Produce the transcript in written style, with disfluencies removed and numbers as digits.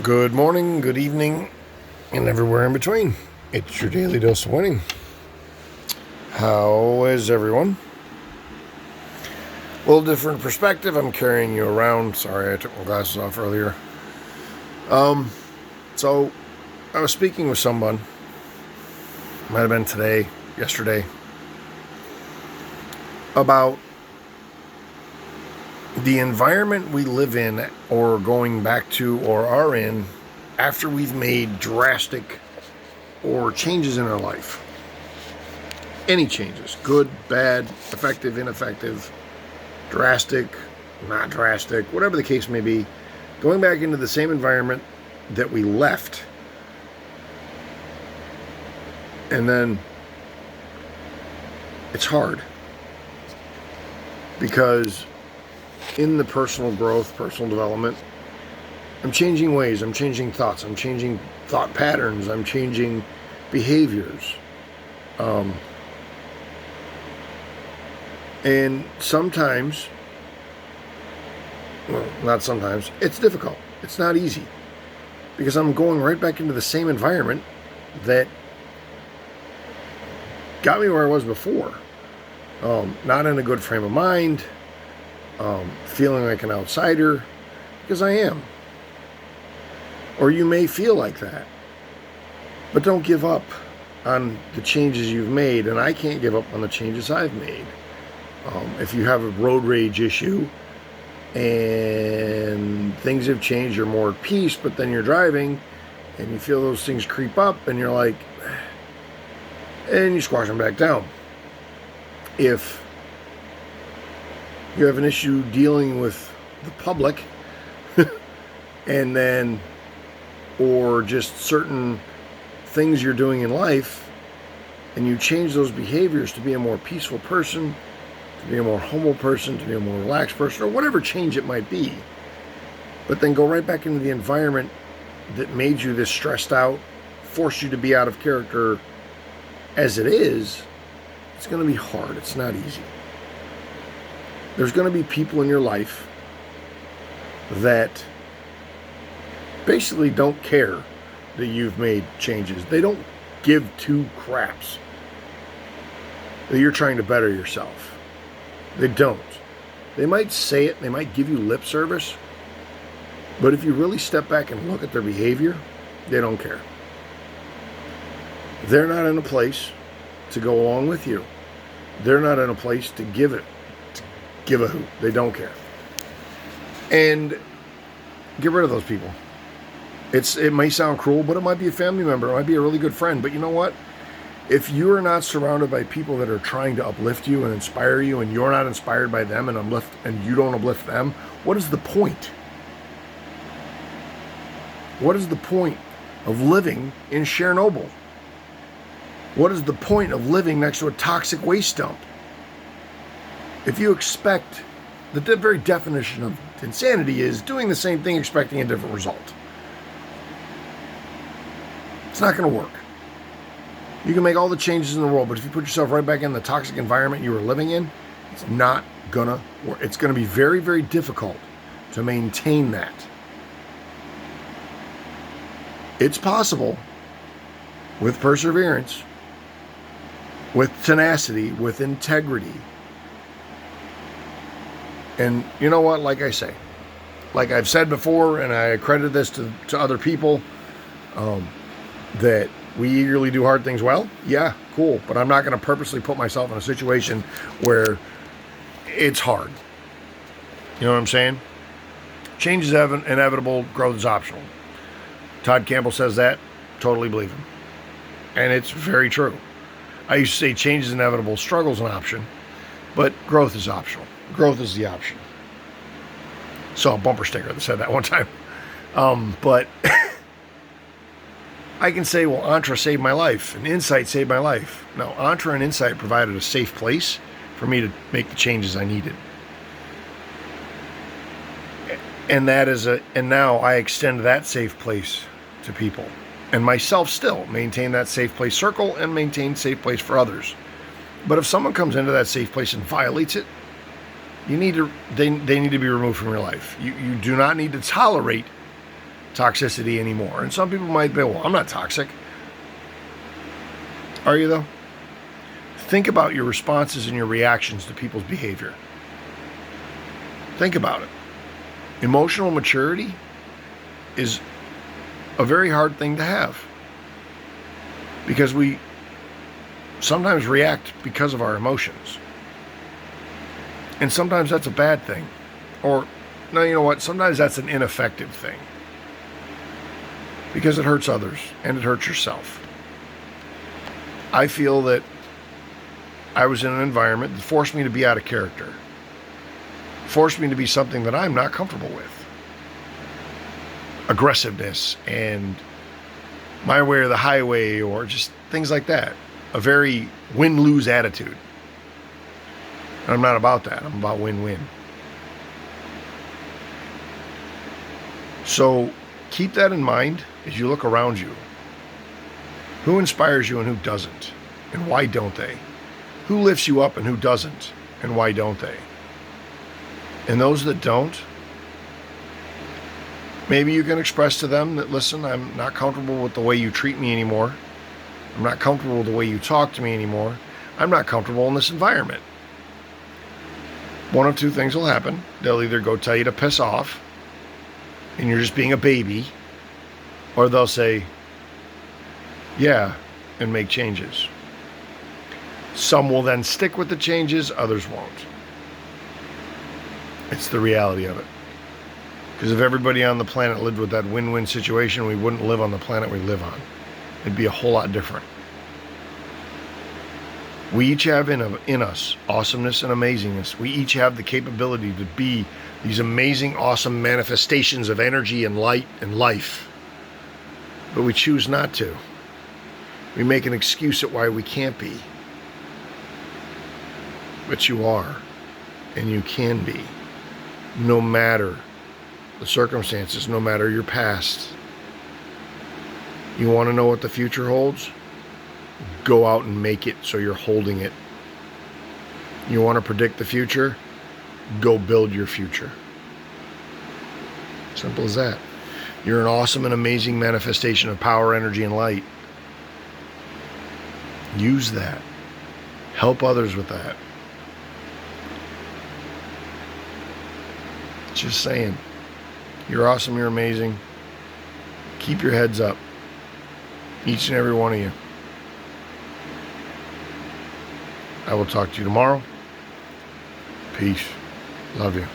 Good morning, good evening, and everywhere in between. It's your daily dose of winning. How is everyone? A little different perspective. I'm carrying you around. Sorry, I took my glasses off earlier. So I was speaking with someone. Might have been today, yesterday, about the environment we live in or going back to or are in after we've made drastic or changes in our life. Any changes, good, bad, effective, ineffective, drastic, not drastic, whatever the case may be, going back into the same environment that we left. And then it's hard because in the personal growth, personal development, I'm changing ways, I'm changing thoughts, I'm changing thought patterns, I'm changing behaviors. And sometimes, well, not sometimes, it's difficult. It's not easy because I'm going right back into the same environment that got me where I was before. Not in a good frame of mind. Feeling like an outsider, because I am. Or you may feel like that. But don't give up on the changes you've made, and I can't give up on the changes I've made. If you have a road rage issue and things have changed, you're more at peace, but then you're driving and you feel those things creep up and you're like, and you squash them back down. If you have an issue dealing with the public and then, or just certain things you're doing in life, and you change those behaviors to be a more peaceful person, to be a more humble person, to be a more relaxed person, or whatever change it might be, but then go right back into the environment that made you this stressed out, forced you to be out of character as it is, it's going to be hard. It's not easy. There's going to be people in your life that basically don't care that you've made changes. They don't give two craps that you're trying to better yourself. They don't. They might say it, they might give you lip service, but if you really step back and look at their behavior, they don't care. They're not in a place to go along with you. They're not in a place to give a hoot. They don't care. And get rid of those people. It may sound cruel, but it might be a family member. It might be a really good friend. But you know what? If you are not surrounded by people that are trying to uplift you and inspire you, and you're not inspired by them and you don't uplift them, what is the point? What is the point of living in Chernobyl? What is the point of living next to a toxic waste dump? If you expect, the very definition of insanity is doing the same thing expecting a different result. It's not going to work. You can make all the changes in the world, but if you put yourself right back in the toxic environment you were living in, it's not going to work. It's going to be very, very difficult to maintain that. It's possible with perseverance, with tenacity, with integrity. And you know what, like I say, like I've said before, and I accredit this to other people, that we eagerly do hard things well. Yeah, cool. But I'm not going to purposely put myself in a situation where it's hard. You know what I'm saying? Change is inevitable, growth is optional. Todd Campbell says that, totally believe him. And it's very true. I used to say change is inevitable, struggle is an option, but growth is optional. Growth is the option. Saw a bumper sticker that said that one time. But I can say, well, Entra saved my life, and Insight saved my life. No, Entra and Insight provided a safe place for me to make the changes I needed. And now I extend that safe place to people. And myself still maintain that safe place circle and maintain safe place for others. But if someone comes into that safe place and violates it, they need to be removed from your life. You do not need to tolerate toxicity anymore. And some people might be, well, I'm not toxic. Are you, though? Think about your responses and your reactions to people's behavior. Think about it. Emotional maturity is a very hard thing to have, because we sometimes react because of our emotions. And sometimes that's a bad thing. Or, no, you know what? Sometimes that's an ineffective thing, because it hurts others and it hurts yourself. I feel that I was in an environment that forced me to be out of character, forced me to be something that I'm not comfortable with. Aggressiveness and my way or the highway, or just things like that. A very win-lose attitude. And I'm not about that. I'm about win-win. So keep that in mind as you look around you. Who inspires you and who doesn't? And why don't they? Who lifts you up and who doesn't? And why don't they? And those that don't, maybe you can express to them that, listen, I'm not comfortable with the way you treat me anymore. I'm not comfortable with the way you talk to me anymore. I'm not comfortable in this environment. One of two things will happen. They'll either go tell you to piss off and you're just being a baby, or they'll say, yeah, and make changes. Some will then stick with the changes, others won't. It's the reality of it. Because if everybody on the planet lived with that win-win situation, we wouldn't live on the planet we live on. It'd be a whole lot different. We each have in us awesomeness and amazingness. We each have the capability to be these amazing, awesome manifestations of energy and light and life. But we choose not to. We make an excuse at why we can't be. But you are, and you can be, no matter the circumstances, no matter your past. You want to know what the future holds? Go out and make it so you're holding it. You want to predict the future? Go build your future. Simple as that. You're an awesome and amazing manifestation of power, energy, and light. Use that. Help others with that. Just saying. You're awesome, you're amazing. Keep your heads up. Each and every one of you. I will talk to you tomorrow. Peace. Love you.